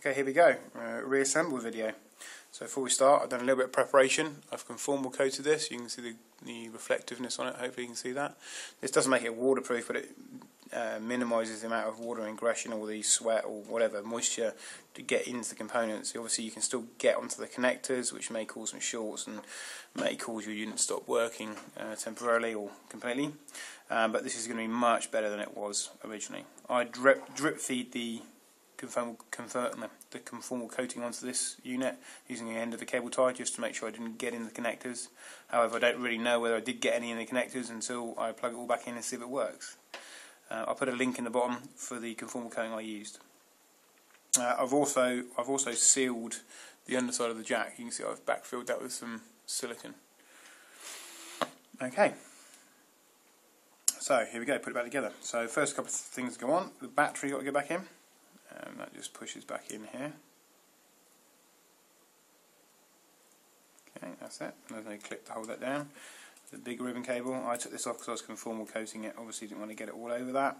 Okay, here we go, reassemble video. So before we start, I've done a little bit of preparation. I've conformal coated this. You can see the reflectiveness on it, hopefully you can see that. This doesn't make it waterproof, but it minimises the amount of water ingression or the sweat or whatever, moisture to get into the components. Obviously you can still get onto the connectors, which may cause some shorts and may cause your unit to stop working temporarily or completely. But this is going to be much better than it was originally. I drip feed the conformal coating onto this unit using the end of the cable tie just to make sure I didn't get in the connectors. However, I don't really know whether I did get any in the connectors until I plug it all back in and see if it works. I'll put a link in the bottom for the conformal coating I used. I've also sealed the underside of the jack. You can see I've backfilled that with some silicone. Okay, so here we go, put it back together. So first couple of things go on. The battery got to go back in. That just pushes back in here. Okay, that's it. There's no clip to hold that down. The big ribbon cable, I took this off because I was conformal coating it. Obviously didn't want to get it all over that.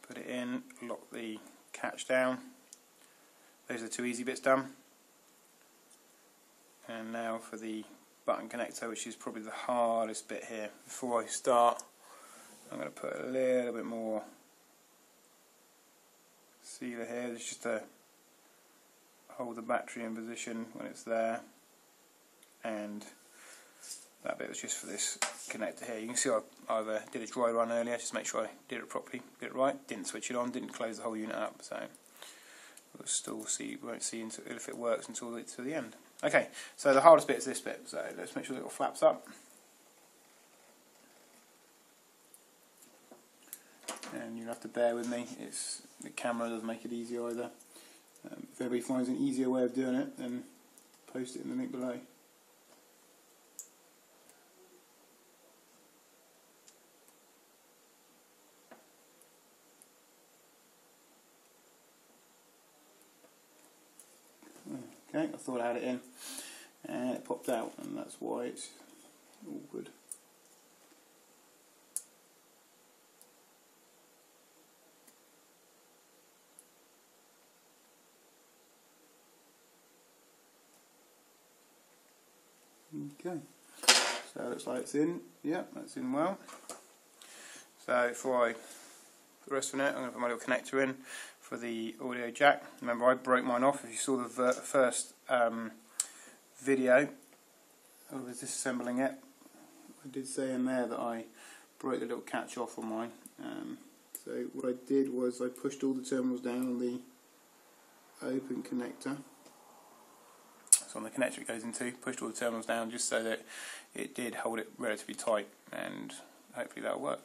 Put it in, lock the catch down. Those are the two easy bits done. And now for the button connector, which is probably the hardest bit here. Before I start, I'm going to put a little bit more sealer here, just to hold the battery in position when it's there, and that bit was just for this connector here. You can see I did a dry run earlier just to make sure I did it properly, did it right, didn't switch it on, didn't close the whole unit up, so we'll still see, won't see if it works until the end. Okay, so the hardest bit is this bit, so let's make sure it all flaps up. And you'll have to bear with me, the camera doesn't make it easy either. If everybody finds an easier way of doing it, then post it in the link below. Okay, I thought I had it in, and it popped out, and that's why it's awkward. Okay, so it looks like it's in. Yeah, that's in well. So before I put the rest of it, I'm going to put my little connector in for the audio jack. Remember, I broke mine off. If you saw the first video I was disassembling it, I did say in there that I broke the little catch off on mine. So what I did was I pushed all the terminals down on the open connector. On the connector it goes into, pushed all the terminals down just so that it did hold it relatively tight, and hopefully that'll work.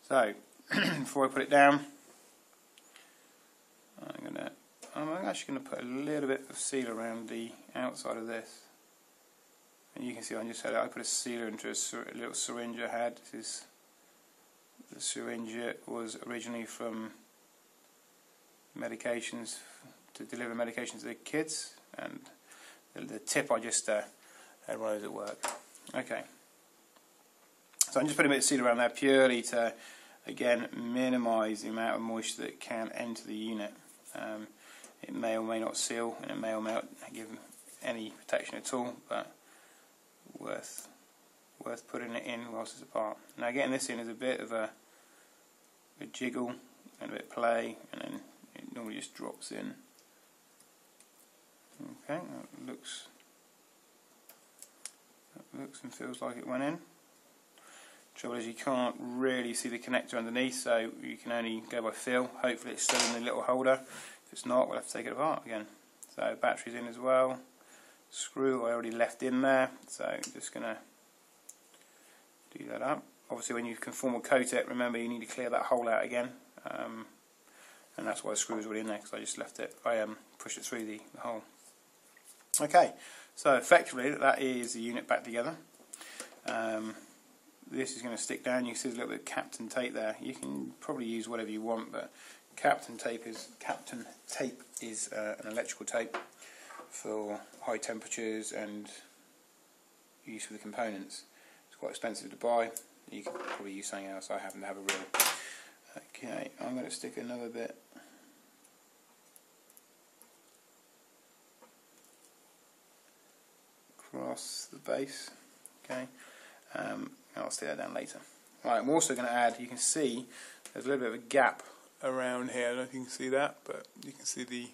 So before I put it down, I'm actually going to put a little bit of seal around the outside of this, and you can see I just had I put a sealer into a little syringe I had. This is the syringe. It was originally from medications, to deliver medications to the kids, and the tip I just had one of those at work. Okay, so I'm just putting a bit of seal around there purely to, again, minimise the amount of moisture that can enter the unit. It may or may not seal, and it may or may not give any protection at all, but worth putting it in whilst it's apart. Now getting this in is a bit of a jiggle and a bit of play, and then it normally just drops in. Okay, that looks and feels like it went in. Trouble is you can't really see the connector underneath, so you can only go by feel. Hopefully it's still in the little holder. If it's not, we'll have to take it apart again. So battery's in as well. Screw I already left in there, so I'm just going to do that up. Obviously when you conformal coat it, remember you need to clear that hole out again. And that's why the screw is already in there, because I just left it, I pushed it through the hole. Okay, so effectively that is the unit back together. This is going to stick down. You can see there's a little bit of Captain tape there. You can probably use whatever you want, but Captain tape is an electrical tape for high temperatures and use for the components. It's quite expensive to buy. You could probably use something else. I happen to have a real. Okay, I'm going to stick another bit across the base. Okay, I'll stick that down later. Right, I'm also going to add, you can see there's a little bit of a gap around here. I don't know if you can see that, but you can see the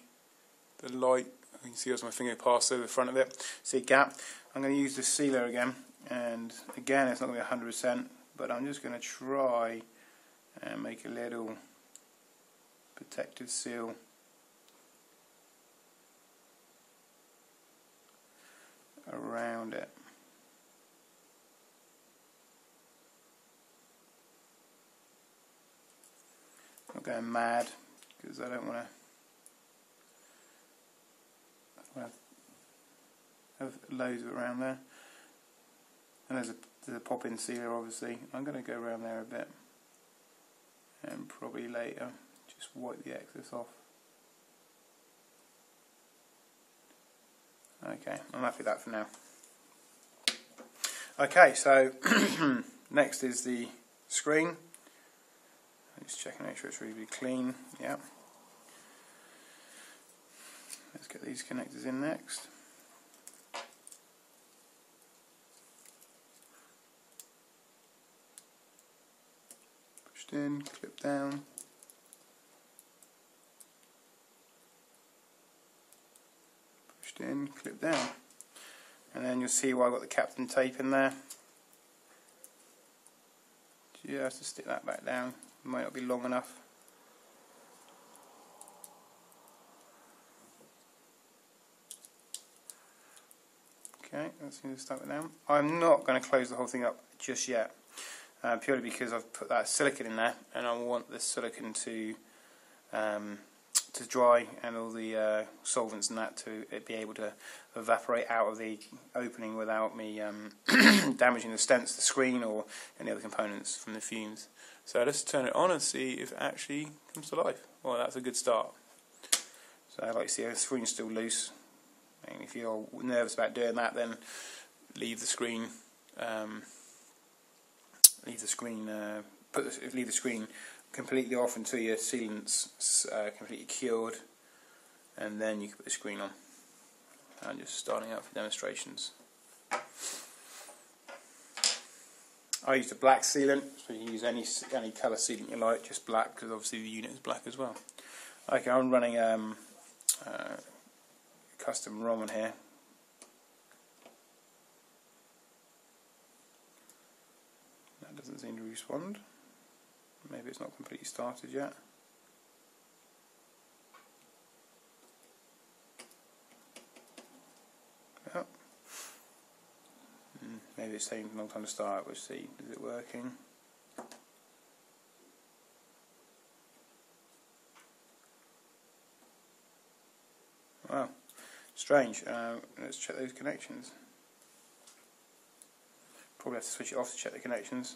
light. You can see as my finger passed over the front of it. See a gap. I'm going to use the sealer again, and again it's not going to be 100%, but I'm just going to try and make a little protective seal around it. I'm not going mad because I don't want to have loads of it around there. And there's a pop-in sealer, obviously. I'm going to go around there a bit, and probably later just wipe the excess off. Okay, I'm happy with that for now. Okay, so next is the screen. I'm just checking, make sure it's really clean. Yeah. Let's get these connectors in next. Pushed in, clip down. Pushed in, clip down. And then you'll see why I've got the Captain tape in there. Just to stick that back down. It might not be long enough. Okay, let's see, stuck it down. I'm not going to close the whole thing up just yet, purely because I've put that silicone in there, and I want the silicone to dry, and all the solvents and that to be able to evaporate out of the opening without me damaging the stents, the screen, or any other components from the fumes. So let's turn it on and see if it actually comes to life. Well, that's a good start. So like you see, the screen's still loose. And if you're nervous about doing that, then leave the screen. Leave the screen completely off until your sealant's completely cured, and then you can put the screen on. I'm just starting out for demonstrations. I used a black sealant, so you can use any colour sealant you like, just black, because obviously the unit is black as well. Okay, I'm running custom ROM on here. That doesn't seem to respond. Maybe it's not completely started yet. Oh. Maybe it's taking a long time to start. We'll see. Is it working? Wow, strange. Let's check those connections. Probably have to switch it off to check the connections.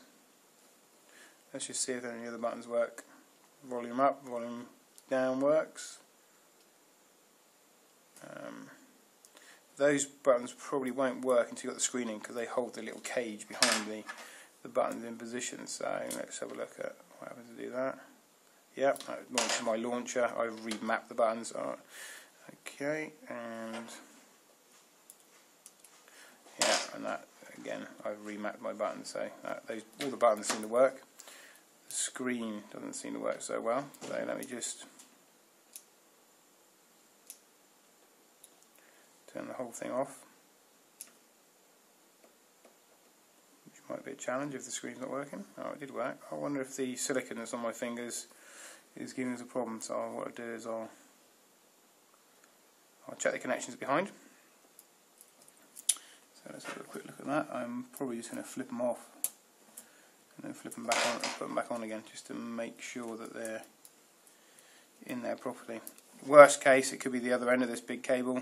Let's just see if any other buttons work. Volume up, volume down works. Those buttons probably won't work until you've got the screen in, because they hold the little cage behind the buttons in position. So let's have a look at what happens to do that. Yep, that launches my launcher. I've remapped the buttons. Okay, and yeah, and that again, I've remapped my buttons. So all the buttons seem to work. The screen doesn't seem to work so well. So let me just turn the whole thing off, which might be a challenge if the screen's not working. Oh, it did work. I wonder if the silicone that's on my fingers is giving us a problem. So what I'll do is I'll check the connections behind. So let's have a quick look at that. I'm probably just going to flip them off and then flip them back on and put them back on again, just to make sure that they're in there properly. Worst case, it could be the other end of this big cable.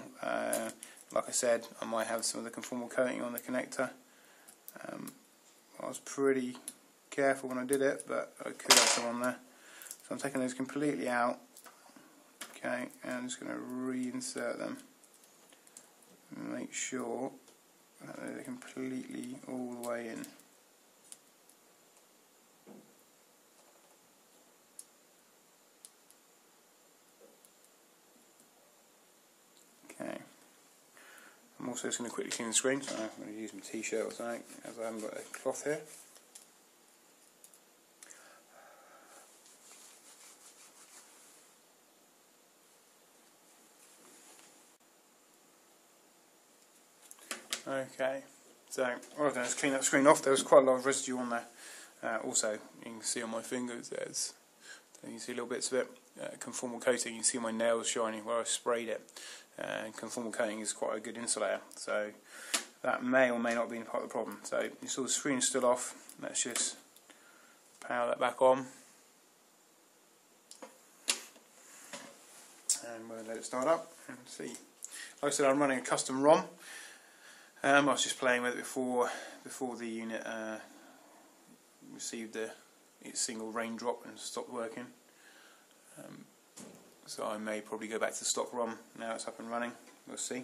Like I said, I might have some of the conformal coating on the connector. I was pretty careful when I did it, but I could have some on there. So I'm taking those completely out. Okay, and I'm just going to reinsert them and make sure that they're completely all the way in. Okay, I'm also just going to quickly clean the screen, so I'm going to use my t-shirt or something as I haven't got a cloth here. Okay, so what I've done is clean that screen off. There was quite a lot of residue on there. Also, you can see on my fingers you can see little bits of it. Conformal coating, you can see my nails shining where I sprayed it. Conformal coating is quite a good insulator, so that may or may not be part of the problem. So you saw the screen is still off. Let's just power that back on, and we'll let it start up and see. Like I said, I'm running a custom ROM. I was just playing with it before the unit received its single raindrop and stopped working. So I may probably go back to the stock ROM now it's up and running. We'll see.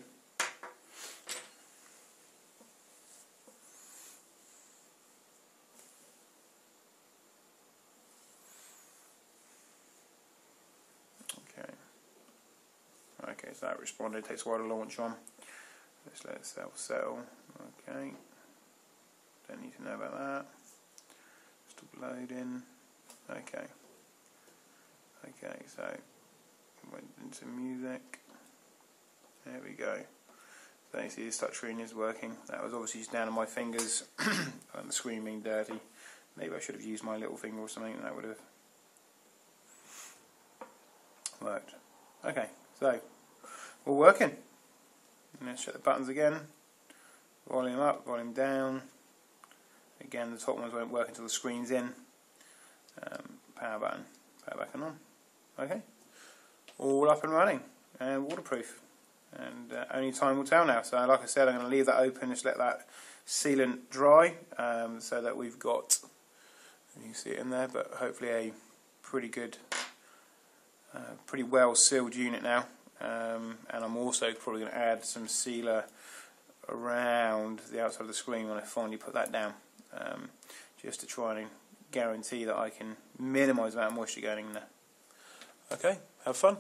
Okay, so that responded. It takes a while to launch on. Let's let it settle. Okay, don't need to know about that. Stop loading. Okay, so went into music. There we go. So you see this touchscreen is working. That was obviously just down to my fingers and the screen being dirty. Maybe I should have used my little finger or something, and that would have worked. Okay, so all working. Let's check the buttons again. Volume up, volume down. Again, the top ones won't work until the screen's in. Power button, power back and on. Okay, all up and running and waterproof. And only time will tell now. So, like I said, I'm going to leave that open, just let that sealant dry, so that we've got, you can see it in there, but hopefully a pretty good, pretty well sealed unit now. And I'm also probably going to add some sealer around the outside of the screen when I finally put that down, just to try and guarantee that I can minimise the amount of moisture going in there. Okay, have fun.